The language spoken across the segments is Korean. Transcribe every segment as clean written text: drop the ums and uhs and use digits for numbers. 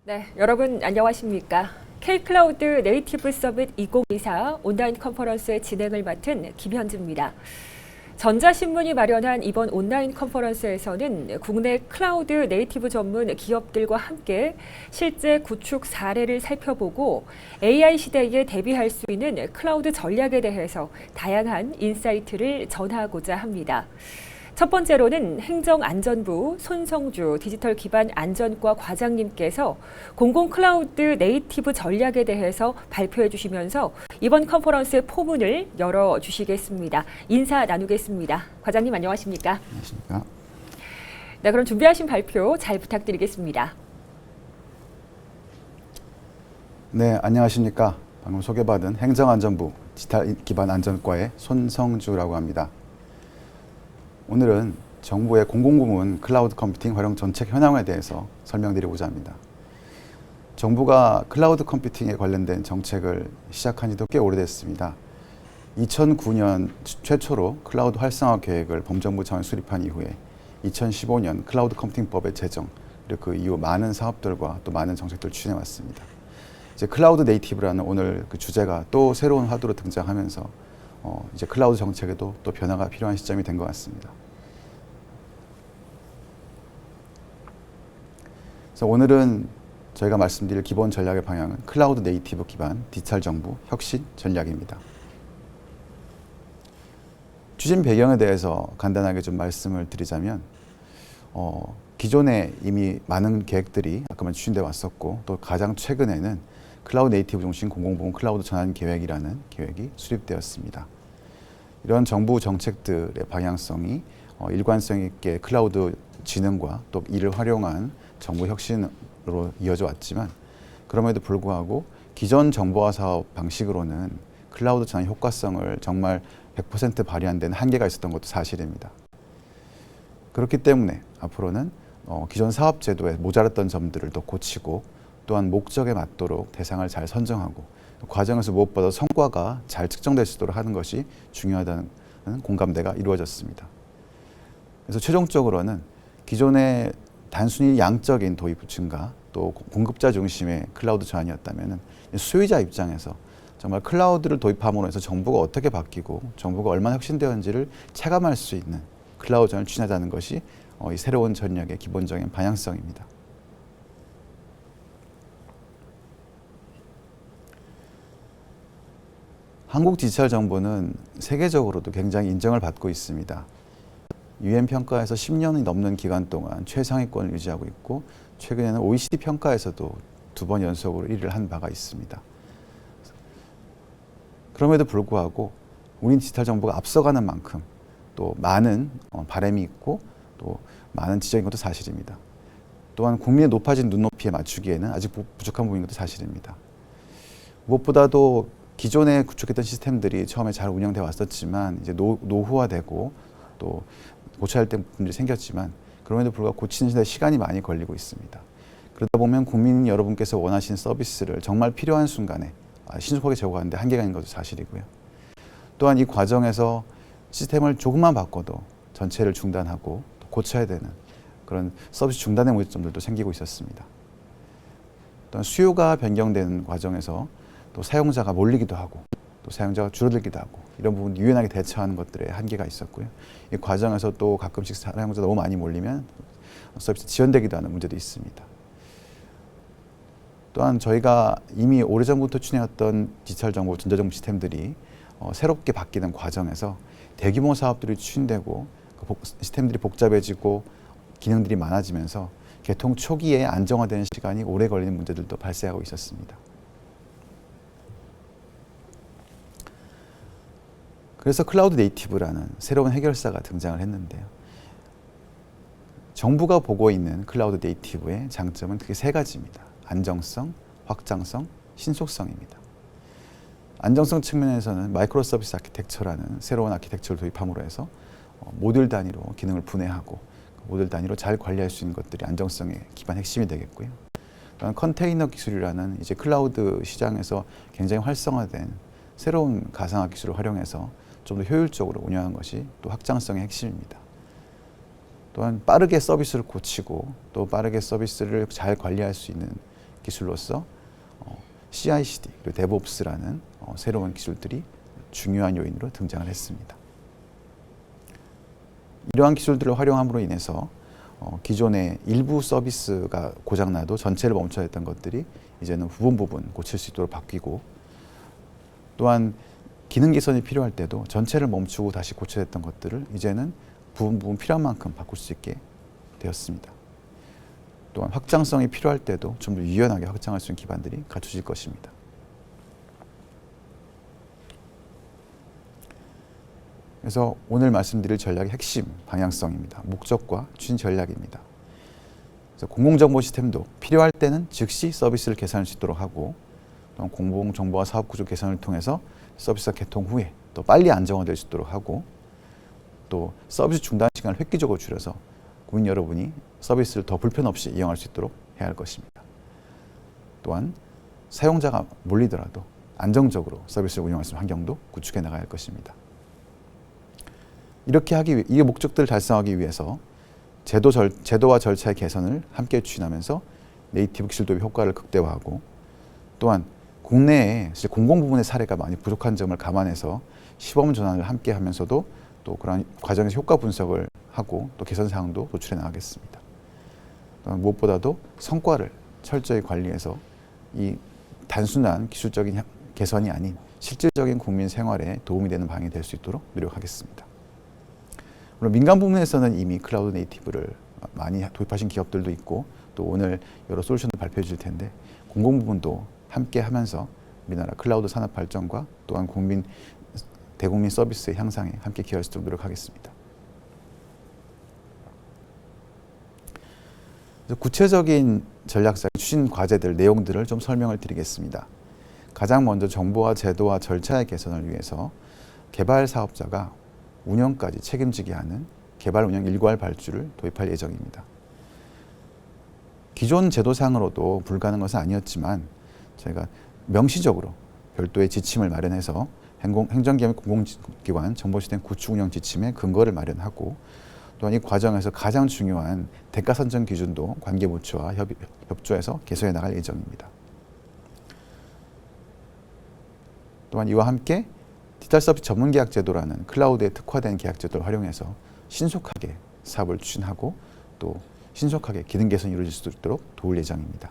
네, 여러분 안녕하십니까? K-클라우드 네이티브 서밋 2024 온라인 컨퍼런스의 진행을 맡은 김현주입니다. 전자신문이 마련한 이번 온라인 컨퍼런스에서는 국내 클라우드 네이티브 전문 기업들과 함께 실제 구축 사례를 살펴보고 AI 시대에 대비할 수 있는 클라우드 전략에 대해서 다양한 인사이트를 전하고자 합니다. 첫 번째로는 행정안전부 손성주 디지털 기반 안전과 과장님께서 공공 클라우드 네이티브 전략에 대해서 발표해 주시면서 이번 컨퍼런스의 포문을 열어주시겠습니다. 인사 나누겠습니다. 과장님 안녕하십니까? 안녕하십니까? 네, 그럼 준비하신 발표 잘 부탁드리겠습니다. 네, 안녕하십니까? 방금 소개받은 행정안전부 디지털 기반 안전과의 손성주라고 합니다. 오늘은 정부의 공공부문 클라우드 컴퓨팅 활용 정책 현황에 대해서 설명드리고자 합니다. 정부가 클라우드 컴퓨팅에 관련된 정책을 시작한 지도 꽤 오래됐습니다. 2009년 최초로 클라우드 활성화 계획을 범정부 차원 수립한 이후에 2015년 클라우드 컴퓨팅법의 제정, 그리고 그 이후 많은 사업들과 또 많은 정책들을 추진해 왔습니다. 이제 클라우드 네이티브라는 오늘 그 주제가 또 새로운 화두로 등장하면서 이제 클라우드 정책에도 또 변화가 필요한 시점이 된 것 같습니다. 그래서 오늘은 저희가 말씀드릴 기본 전략의 방향은 클라우드 네이티브 기반 디지털 정부 혁신 전략입니다. 추진 배경에 대해서 간단하게 좀 말씀을 드리자면 기존에 이미 많은 계획들이 아까 추진돼 왔었고 또 가장 최근에는 클라우드 네이티브 중심 공공부문 클라우드 전환 계획이라는 계획이 수립되었습니다. 이런 정부 정책들의 방향성이 일관성 있게 클라우드 진흥과 또 이를 활용한 정부 혁신으로 이어져 왔지만 그럼에도 불구하고 기존 정보화 사업 방식으로는 클라우드 전환 효과성을 정말 100% 발휘한 데는 한계가 있었던 것도 사실입니다. 그렇기 때문에 앞으로는 기존 사업 제도에 모자랐던 점들을 더 고치고 또한 목적에 맞도록 대상을 잘 선정하고 과정에서 무엇보다 성과가 잘 측정될 수 있도록 하는 것이 중요하다는 공감대가 이루어졌습니다. 그래서 최종적으로는 기존의 단순히 양적인 도입 증가 또 공급자 중심의 클라우드 전환이었다면 수요자 입장에서 정말 클라우드를 도입함으로 해서 정부가 어떻게 바뀌고 정부가 얼마나 혁신되었는지를 체감할 수 있는 클라우드 전환을 추진하자는 것이 이 새로운 전략의 기본적인 방향성입니다. 한국 디지털 정부는 세계적으로도 굉장히 인정을 받고 있습니다. UN 평가에서 10년이 넘는 기간 동안 최상위권을 유지하고 있고 최근에는 OECD 평가에서도 2번 연속으로 1위를 한 바가 있습니다. 그럼에도 불구하고 우리 디지털 정부가 앞서가는 만큼 또 많은 바람이 있고 또 많은 지적인 것도 사실입니다. 또한 국민의 높아진 눈높이에 맞추기에는 아직 부족한 부분인 것도 사실입니다. 무엇보다도 기존에 구축했던 시스템들이 처음에 잘 운영돼 왔었지만 이제 노후화되고 또 고쳐야 할 부분들이 생겼지만 그럼에도 불구하고 고치는 데 시간이 많이 걸리고 있습니다. 그러다 보면 국민 여러분께서 원하시는 서비스를 정말 필요한 순간에 신속하게 제공하는 데 한계가 있는 것도 사실이고요. 또한 이 과정에서 시스템을 조금만 바꿔도 전체를 중단하고 또 고쳐야 되는 그런 서비스 중단의 문제점들도 생기고 있었습니다. 또한 수요가 변경되는 과정에서 또 사용자가 몰리기도 하고 또 사용자가 줄어들기도 하고 이런 부분 유연하게 대처하는 것들에 한계가 있었고요. 이 과정에서 또 가끔씩 사용자가 너무 많이 몰리면 서비스 지연되기도 하는 문제도 있습니다. 또한 저희가 이미 오래전부터 추진해왔던 디지털 정보, 전자정보 시스템들이 새롭게 바뀌는 과정에서 대규모 사업들이 추진되고 그 시스템들이 복잡해지고 기능들이 많아지면서 개통 초기에 안정화되는 시간이 오래 걸리는 문제들도 발생하고 있었습니다. 그래서 클라우드 네이티브라는 새로운 해결사가 등장을 했는데요. 정부가 보고 있는 클라우드 네이티브의 장점은 크게 세 가지입니다. 안정성, 확장성, 신속성입니다. 안정성 측면에서는 마이크로 서비스 아키텍처라는 새로운 아키텍처를 도입함으로 해서 모듈 단위로 기능을 분해하고 모듈 단위로 잘 관리할 수 있는 것들이 안정성의 기반 핵심이 되겠고요. 또한 컨테이너 기술이라는 이제 클라우드 시장에서 굉장히 활성화된 새로운 가상화 기술을 활용해서 좀 더 효율적으로 운영하는 것이 또 확장성의 핵심입니다. 또한 빠르게 서비스를 고치고 또 빠르게 서비스를 잘 관리할 수 있는 기술로서 CI/CD 그리고 DevOps라는 새로운 기술들이 중요한 요인으로 등장을 했습니다. 이러한 기술들을 활용함으로 인해서 기존의 일부 서비스가 고장나도 전체를 멈춰야 했던 것들이 이제는 부분 고칠 수 있도록 바뀌고, 또한 기능 개선이 필요할 때도 전체를 멈추고 다시 고쳐야 했던 것들을 이제는 부분 필요한 만큼 바꿀 수 있게 되었습니다. 또한 확장성이 필요할 때도 좀 더 유연하게 확장할 수 있는 기반들이 갖춰질 것입니다. 그래서 오늘 말씀드릴 전략의 핵심 방향성입니다. 목적과 추진 전략입니다. 그래서 공공정보 시스템도 필요할 때는 즉시 서비스를 개선할 수 있도록 하고, 또 공공정보와 사업구조 개선을 통해서 서비스가 개통 후에 또 빨리 안정화될 수 있도록 하고, 또 서비스 중단 시간을 획기적으로 줄여서 국민 여러분이 서비스를 더 불편 없이 이용할 수 있도록 해야 할 것입니다. 또한 사용자가 몰리더라도 안정적으로 서비스를 운영할 수 있는 환경도 구축해 나가야 할 것입니다. 이렇게 이 목적들을 달성하기 위해서 제도와 절차의 개선을 함께 추진하면서 네이티브 기술 도입 효과를 극대화하고, 또한 국내에 공공 부문의 사례가 많이 부족한 점을 감안해서 시범 전환을 함께 하면서도 또 그런 과정에서 효과 분석을 하고 또 개선 사항도 도출해 나가겠습니다. 또한 무엇보다도 성과를 철저히 관리해서 이 단순한 기술적인 개선이 아닌 실질적인 국민 생활에 도움이 되는 방향이 될 수 있도록 노력하겠습니다. 물론 민간 부문에서는 이미 클라우드 네이티브를 많이 도입하신 기업들도 있고, 또 오늘 여러 솔루션을 발표해 주실 텐데, 공공 부문도 함께 하면서 우리나라 클라우드 산업 발전과 또한 대국민 서비스의 향상에 함께 기여할 수 있도록 노력하겠습니다. 구체적인 전략상 추진 과제들 내용들을 좀 설명을 드리겠습니다. 가장 먼저 정보와 제도와 절차의 개선을 위해서 개발 사업자가 운영까지 책임지게 하는 개발 운영 일괄 발주를 도입할 예정입니다. 기존 제도상으로도 불가능한 것은 아니었지만 저희가 명시적으로 별도의 지침을 마련해서 행정기관 및 공공기관 정보시스템 구축 운영 지침의 근거를 마련하고, 또한 이 과정에서 가장 중요한 대가 선정 기준도 관계부처와 협조해서 개선해 나갈 예정입니다. 또한 이와 함께 디지털 서비스 전문 계약 제도라는 클라우드에 특화된 계약 제도를 활용해서 신속하게 사업을 추진하고 또 신속하게 기능 개선이 이루어질 수 있도록 도울 예정입니다.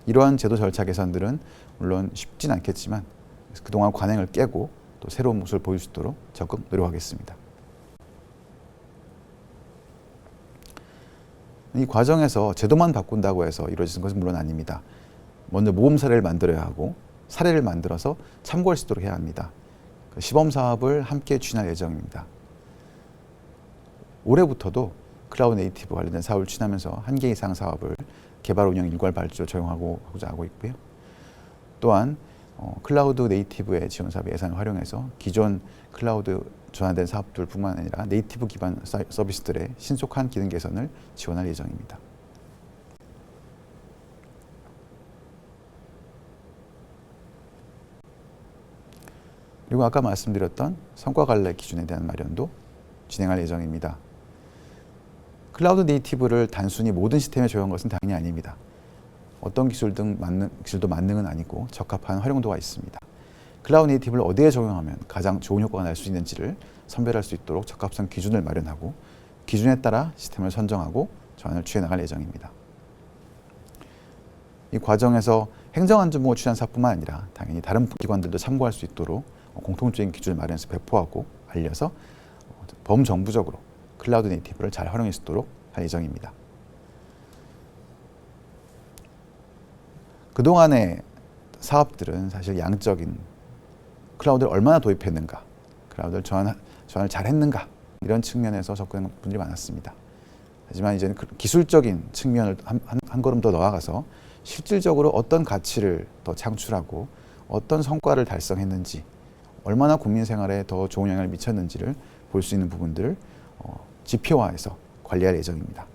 이러한 제도 절차 개선들은 물론 쉽진 않겠지만 그동안 관행을 깨고 또 새로운 모습을 보일 수 있도록 적극 노력하겠습니다. 이 과정에서 제도만 바꾼다고 해서 이루어지는 것은 물론 아닙니다. 먼저 모범 사례를 만들어야 하고 사례를 만들어서 참고할 수 있도록 해야 합니다. 시범 사업을 함께 추진할 예정입니다. 올해부터도 클라우드 네이티브 관련된 사업을 추진하면서 1개 이상 사업을 개발 운영 일괄 발주로 적용하고자 하고 있고요. 또한 클라우드 네이티브의 지원 사업 예산을 활용해서 기존 클라우드 전환된 사업들뿐만 아니라 네이티브 기반 서비스들의 신속한 기능 개선을 지원할 예정입니다. 그리고 아까 말씀드렸던 성과 관리 기준에 대한 마련도 진행할 예정입니다. 클라우드 네이티브를 단순히 모든 시스템에 적용한 것은 당연히 아닙니다. 어떤 기술도 만능은 아니고 적합한 활용도가 있습니다. 클라우드 네이티브를 어디에 적용하면 가장 좋은 효과가 날 수 있는지를 선별할 수 있도록 적합성 기준을 마련하고 기준에 따라 시스템을 선정하고 전환을 취해 나갈 예정입니다. 이 과정에서 행정안전보호 취한사뿐만 아니라 당연히 다른 기관들도 참고할 수 있도록 공통적인 기준을 마련해서 배포하고 알려서 범정부적으로 클라우드 네이티브를 잘 활용할 수 있도록 할 예정입니다. 그동안의 사업들은 사실 양적인 클라우드를 얼마나 도입했는가, 클라우드를 전환을 잘 했는가 이런 측면에서 접근하는 분들이 많았습니다. 하지만 이제는 기술적인 측면을 한 걸음 더 나아가서 실질적으로 어떤 가치를 더 창출하고 어떤 성과를 달성했는지, 얼마나 국민 생활에 더 좋은 영향을 미쳤는지를 볼 수 있는 부분들을 지표화해서 관리할 예정입니다.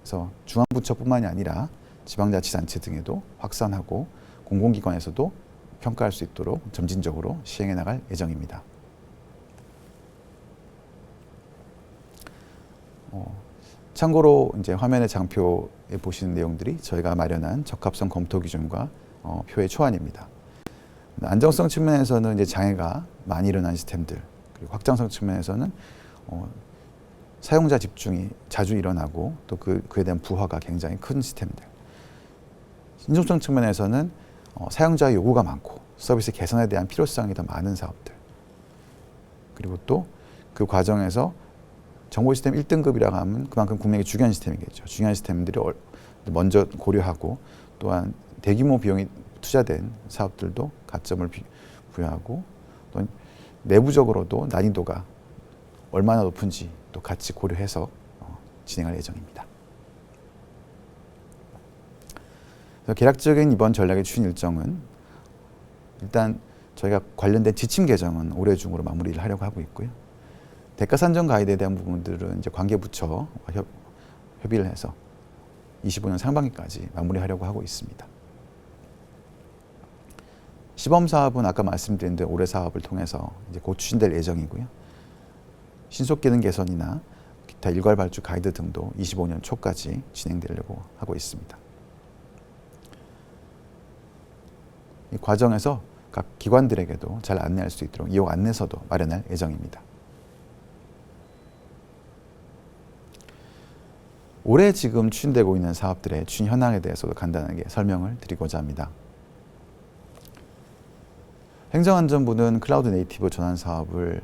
그래서 중앙부처뿐만이 아니라 지방자치단체 등에도 확산하고 공공기관에서도 평가할 수 있도록 점진적으로 시행해 나갈 예정입니다. 참고로 이제 화면의 장표에 보시는 내용들이 저희가 마련한 적합성 검토 기준과 표의 초안입니다. 안정성 측면에서는 이제 장애가 많이 일어난 시스템들, 그리고 확장성 측면에서는 사용자 집중이 자주 일어나고 또 그에 대한 부하가 굉장히 큰 시스템들. 신속성 측면에서는 사용자 요구가 많고 서비스 개선에 대한 필요성이 더 많은 사업들. 그리고 또 그 과정에서 정보 시스템 1등급이라고 하면 그만큼 국내의 중요한 시스템이겠죠. 중요한 시스템들이 먼저 고려하고 또한 대규모 비용이 투자된 사업들도 가점을 부여하고 또 내부적으로도 난이도가 얼마나 높은지 또 같이 고려해서 진행할 예정입니다. 개략적인 이번 전략의 추진 일정은 일단 저희가 관련된 지침 개정은 올해 중으로 마무리를 하려고 하고 있고요. 대가 산정 가이드에 대한 부분들은 이제 관계부처 협의를 해서 25년 상반기까지 마무리하려고 하고 있습니다. 시범 사업은 아까 말씀드린 대로 올해 사업을 통해서 이제 곧 추진될 예정이고요. 신속 기능 개선이나 기타 일괄 발주 가이드 등도 25년 초까지 진행되려고 하고 있습니다. 이 과정에서 각 기관들에게도 잘 안내할 수 있도록 이용 안내서도 마련할 예정입니다. 올해 지금 추진되고 있는 사업들의 추진 현황에 대해서도 간단하게 설명을 드리고자 합니다. 행정안전부는 클라우드 네이티브 전환 사업을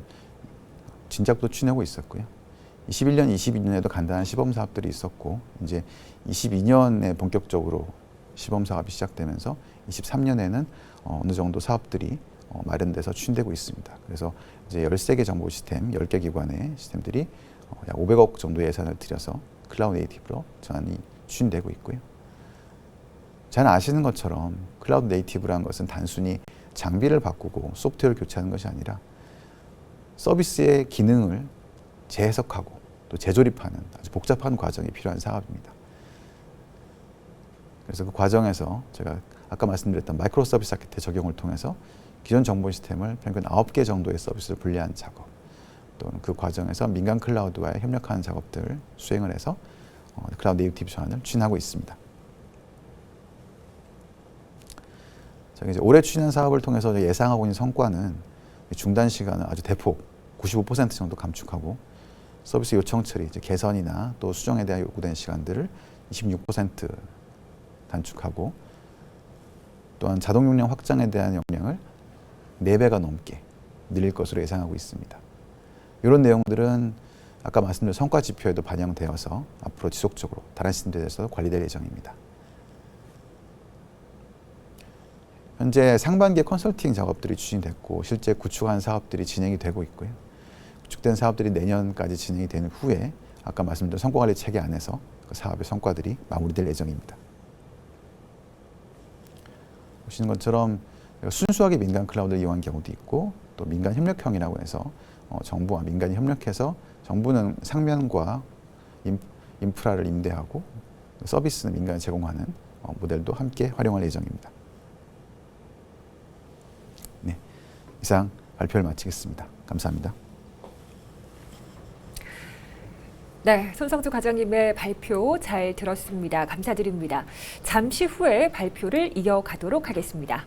진작도 추진하고 있었고요. 21년, 22년에도 간단한 시범 사업들이 있었고 이제 22년에 본격적으로 시범 사업이 시작되면서 23년에는 어느 정도 사업들이 마련돼서 추진되고 있습니다. 그래서 이제 13개 정보 시스템, 10개 기관의 시스템들이 약 500억 정도 예산을 들여서 클라우드 네이티브로 전환이 추진되고 있고요. 잘 아시는 것처럼 클라우드 네이티브라는 것은 단순히 장비를 바꾸고 소프트웨어를 교체하는 것이 아니라 서비스의 기능을 재해석하고 또 재조립하는 아주 복잡한 과정이 필요한 사업입니다. 그래서 그 과정에서 제가 아까 말씀드렸던 마이크로 서비스 아키텍처 적용을 통해서 기존 정보 시스템을 평균 9개 정도의 서비스를 분리한 작업, 또는 그 과정에서 민간 클라우드와의 협력하는 작업들을 수행을 해서 클라우드 네이티브 전환을 추진하고 있습니다. 저희 이제 올해 추진한 사업을 통해서 예상하고 있는 성과는 중단 시간을 아주 대폭 95% 정도 감축하고 서비스 요청 처리, 이제 개선이나 또 수정에 대한 요구된 시간들을 26% 단축하고 또한 자동 용량 확장에 대한 역량을 4배가 넘게 늘릴 것으로 예상하고 있습니다. 이런 내용들은 아까 말씀드린 성과 지표에도 반영되어서 앞으로 지속적으로 다른 시스템들에서 관리될 예정입니다. 현재 상반기에 컨설팅 작업들이 추진됐고 실제 구축한 사업들이 진행이 되고 있고요. 구축된 사업들이 내년까지 진행이 된 후에 아까 말씀드린 성과관리 체계 안에서 그 사업의 성과들이 마무리될 예정입니다. 보시는 것처럼 순수하게 민간 클라우드를 이용한 경우도 있고 또 민간 협력형이라고 해서 정부와 민간이 협력해서 정부는 상면과 인프라를 임대하고 서비스는 민간이 제공하는 모델도 함께 활용할 예정입니다. 네, 이상 발표를 마치겠습니다. 감사합니다. 네, 손성주 과장님의 발표 잘 들었습니다. 감사드립니다. 잠시 후에 발표를 이어가도록 하겠습니다.